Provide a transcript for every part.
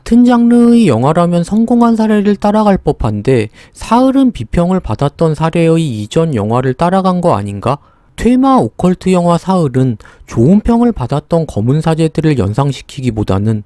같은 장르의 영화라면 성공한 사례를 따라갈 법한데 사흘은 비평을 받았던 사례의 이전 영화를 따라간 거 아닌가? 퇴마 오컬트 영화 사흘은 좋은 평을 받았던 검은 사제들을 연상시키기보다는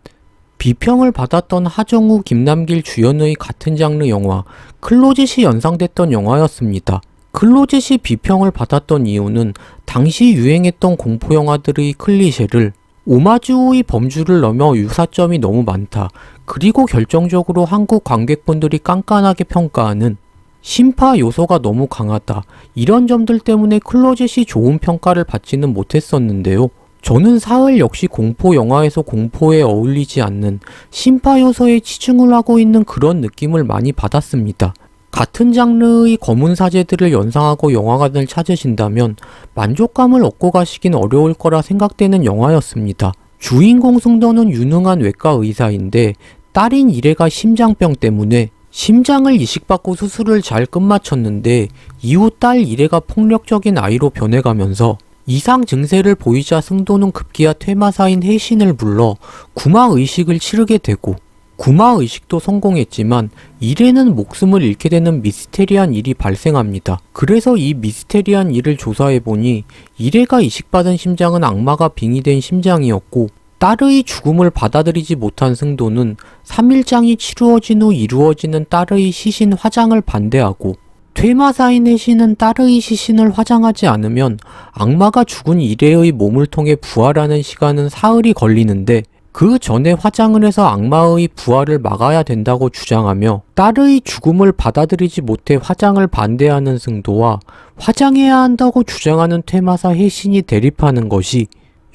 비평을 받았던 하정우, 김남길 주연의 같은 장르 영화 클로젯이 연상됐던 영화였습니다. 클로젯이 비평을 받았던 이유는 당시 유행했던 공포영화들의 클리셰를 오마주의 범주를 넘어 유사점이 너무 많다. 그리고 결정적으로 한국 관객분들이 깐깐하게 평가하는 심파 요소가 너무 강하다. 이런 점들 때문에 클로젯이 좋은 평가를 받지는 못했었는데요. 저는 사흘 역시 공포 영화에서 공포에 어울리지 않는 심파 요소에 치중을 하고 있는 그런 느낌을 많이 받았습니다. 같은 장르의 검은 사제들을 연상하고 영화관을 찾으신다면 만족감을 얻고 가시긴 어려울 거라 생각되는 영화였습니다. 주인공 승도는 유능한 외과 의사인데 딸인 이래가 심장병 때문에 심장을 이식받고 수술을 잘 끝마쳤는데 이후 딸 이래가 폭력적인 아이로 변해가면서 이상 증세를 보이자 승도는 급기야 퇴마사인 혜신을 불러 구마의식을 치르게 되고 구마의식도 성공했지만 이래는 목숨을 잃게 되는 미스테리한 일이 발생합니다. 그래서 이 미스테리한 일을 조사해보니 이래가 이식받은 심장은 악마가 빙의된 심장이었고 딸의 죽음을 받아들이지 못한 승도는 3일장이 치루어진 후 이루어지는 딸의 시신 화장을 반대하고 퇴마사인 혜신은 딸의 시신을 화장하지 않으면 악마가 죽은 이래의 몸을 통해 부활하는 시간은 사흘이 걸리는데 그 전에 화장을 해서 악마의 부활을 막아야 된다고 주장하며 딸의 죽음을 받아들이지 못해 화장을 반대하는 승도와 화장해야 한다고 주장하는 퇴마사 혜신이 대립하는 것이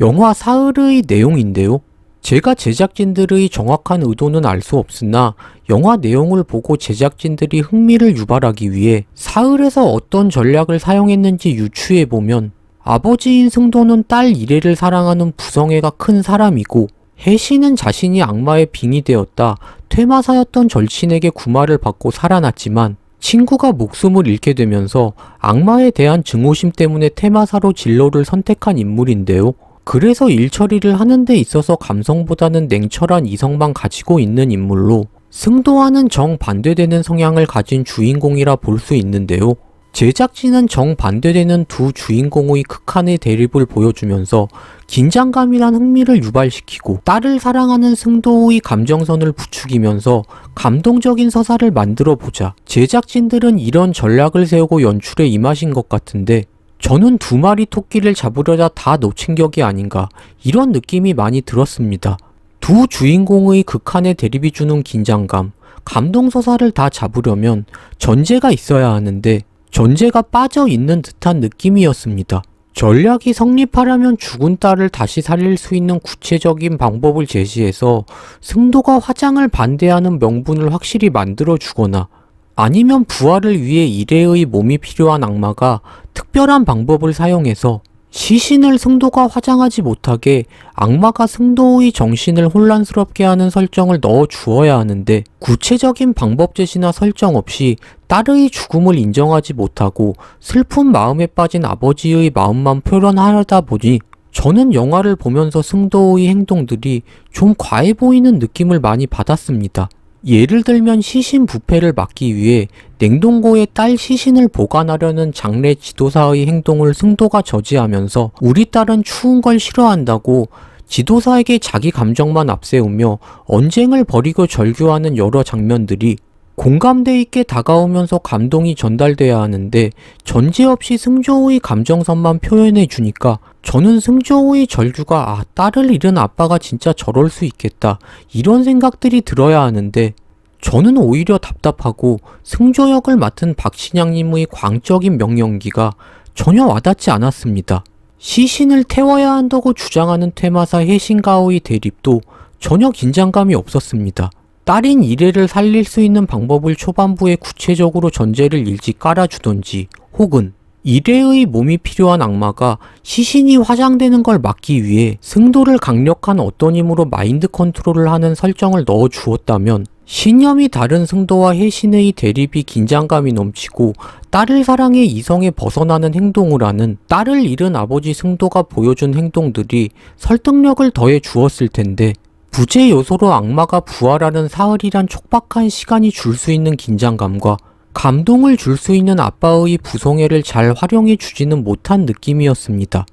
영화 사흘의 내용인데요. 제가 제작진들의 정확한 의도는 알 수 없으나 영화 내용을 보고 제작진들이 흥미를 유발하기 위해 사흘에서 어떤 전략을 사용했는지 유추해보면 아버지인 승도는 딸 이래를 사랑하는 부성애가 큰 사람이고 혜신은 자신이 악마에 빙의되었다 퇴마사였던 절친에게 구마를 받고 살아났지만 친구가 목숨을 잃게 되면서 악마에 대한 증오심 때문에 퇴마사로 진로를 선택한 인물인데요. 그래서 일 처리를 하는 데 있어서 감성보다는 냉철한 이성만 가지고 있는 인물로 승도와는 정반대되는 성향을 가진 주인공이라 볼 수 있는데요. 제작진은 정반대되는 두 주인공의 극한의 대립을 보여주면서 긴장감이란 흥미를 유발시키고 딸을 사랑하는 승도의 감정선을 부추기면서 감동적인 서사를 만들어보자. 제작진들은 이런 전략을 세우고 연출에 임하신 것 같은데 저는 두 마리 토끼를 잡으려다 다 놓친 격이 아닌가 이런 느낌이 많이 들었습니다. 두 주인공의 극한의 대립이 주는 긴장감, 감동서사를 다 잡으려면 전제가 있어야 하는데 전제가 빠져있는 듯한 느낌이었습니다. 전략이 성립하려면 죽은 딸을 다시 살릴 수 있는 구체적인 방법을 제시해서 승도가 화장을 반대하는 명분을 확실히 만들어주거나 아니면 부활을 위해 이래의 몸이 필요한 악마가 특별한 방법을 사용해서 시신을 승도가 화장하지 못하게 악마가 승도의 정신을 혼란스럽게 하는 설정을 넣어 주어야 하는데 구체적인 방법 제시나 설정 없이 딸의 죽음을 인정하지 못하고 슬픈 마음에 빠진 아버지의 마음만 표현하려다 보니 저는 영화를 보면서 승도의 행동들이 좀 과해 보이는 느낌을 많이 받았습니다. 예를 들면 시신 부패를 막기 위해 냉동고에 딸 시신을 보관하려는 장례 지도사의 행동을 승도가 저지하면서 우리 딸은 추운 걸 싫어한다고 지도사에게 자기 감정만 앞세우며 언쟁을 벌이고 절규하는 여러 장면들이 공감대 있게 다가오면서 감동이 전달돼야 하는데 전제 없이 승조의 감정선만 표현해 주니까 저는 승조의 절규가 딸을 잃은 아빠가 진짜 저럴 수 있겠다 이런 생각들이 들어야 하는데 저는 오히려 답답하고 승조 역을 맡은 박신양님의 광적인 명연기가 전혀 와닿지 않았습니다. 시신을 태워야 한다고 주장하는 퇴마사 혜신과의 대립도 전혀 긴장감이 없었습니다. 딸인 이래를 살릴 수 있는 방법을 초반부에 구체적으로 전제를 일찍 깔아주던지 혹은 이래의 몸이 필요한 악마가 시신이 화장되는 걸 막기 위해 승도를 강력한 어떤 힘으로 마인드 컨트롤을 하는 설정을 넣어 주었다면 신념이 다른 승도와 혜신의 대립이 긴장감이 넘치고 딸을 사랑해 이성에 벗어나는 행동을 하는 딸을 잃은 아버지 승도가 보여준 행동들이 설득력을 더해 주었을 텐데 부재 요소로 악마가 부활하는 사흘이란 촉박한 시간이 줄 수 있는 긴장감과 감동을 줄 수 있는 아빠의 부성애를 잘 활용해 주지는 못한 느낌이었습니다.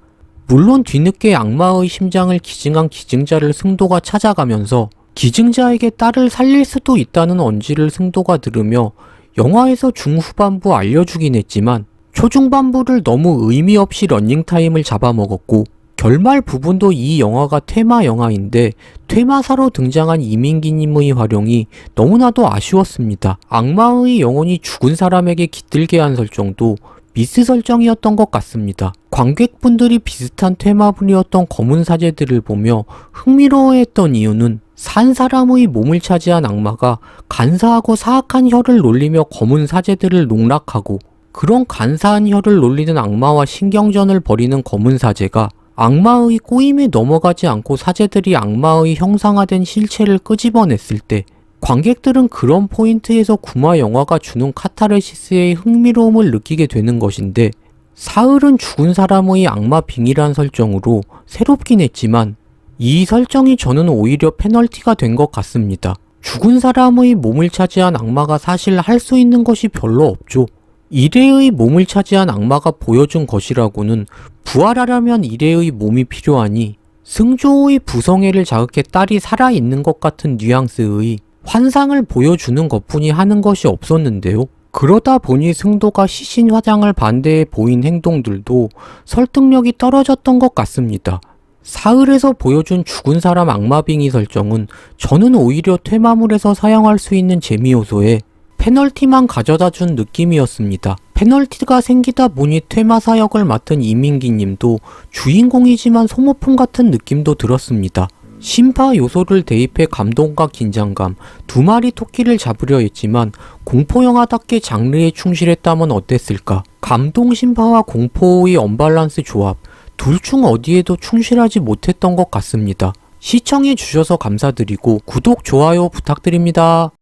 물론 뒤늦게 악마의 심장을 기증한 기증자를 승도가 찾아가면서 기증자에게 딸을 살릴 수도 있다는 언지를 승도가 들으며 영화에서 중후반부 알려주긴 했지만 초중반부를 너무 의미 없이 런닝타임을 잡아먹었고 결말 부분도 이 영화가 테마 영화인데 퇴마사로 등장한 이민기님의 활용이 너무나도 아쉬웠습니다. 악마의 영혼이 죽은 사람에게 깃들게 한 설정도 미스 설정이었던 것 같습니다. 관객분들이 비슷한 테마물이었던 검은 사제들을 보며 흥미로워했던 이유는 산 사람의 몸을 차지한 악마가 간사하고 사악한 혀를 놀리며 검은 사제들을 농락하고 그런 간사한 혀를 놀리는 악마와 신경전을 벌이는 검은 사제가 악마의 꼬임에 넘어가지 않고 사제들이 악마의 형상화된 실체를 끄집어냈을 때 관객들은 그런 포인트에서 구마 영화가 주는 카타르시스의 흥미로움을 느끼게 되는 것인데 사흘은 죽은 사람의 악마 빙의란 설정으로 새롭긴 했지만 이 설정이 저는 오히려 페널티가 된 것 같습니다. 죽은 사람의 몸을 차지한 악마가 사실 할 수 있는 것이 별로 없죠. 이레의 몸을 차지한 악마가 보여준 것이라고는 부활하려면 이레의 몸이 필요하니 승조의 부성애를 자극해 딸이 살아있는 것 같은 뉘앙스의 환상을 보여주는 것뿐이 하는 것이 없었는데요. 그러다 보니 승도가 시신 화장을 반대해 보인 행동들도 설득력이 떨어졌던 것 같습니다. 사흘에서 보여준 죽은 사람 악마빙의 설정은 저는 오히려 퇴마물에서 사용할 수 있는 재미 요소에 페널티만 가져다 준 느낌이었습니다. 페널티가 생기다 보니 퇴마사 역을 맡은 이민기 님도 주인공이지만 소모품 같은 느낌도 들었습니다. 심파 요소를 대입해 감동과 긴장감, 두 마리 토끼를 잡으려 했지만 공포영화답게 장르에 충실했다면 어땠을까? 감동 심파와 공포의 언밸런스 조합, 둘 중 어디에도 충실하지 못했던 것 같습니다. 시청해 주셔서 감사드리고 구독, 좋아요 부탁드립니다.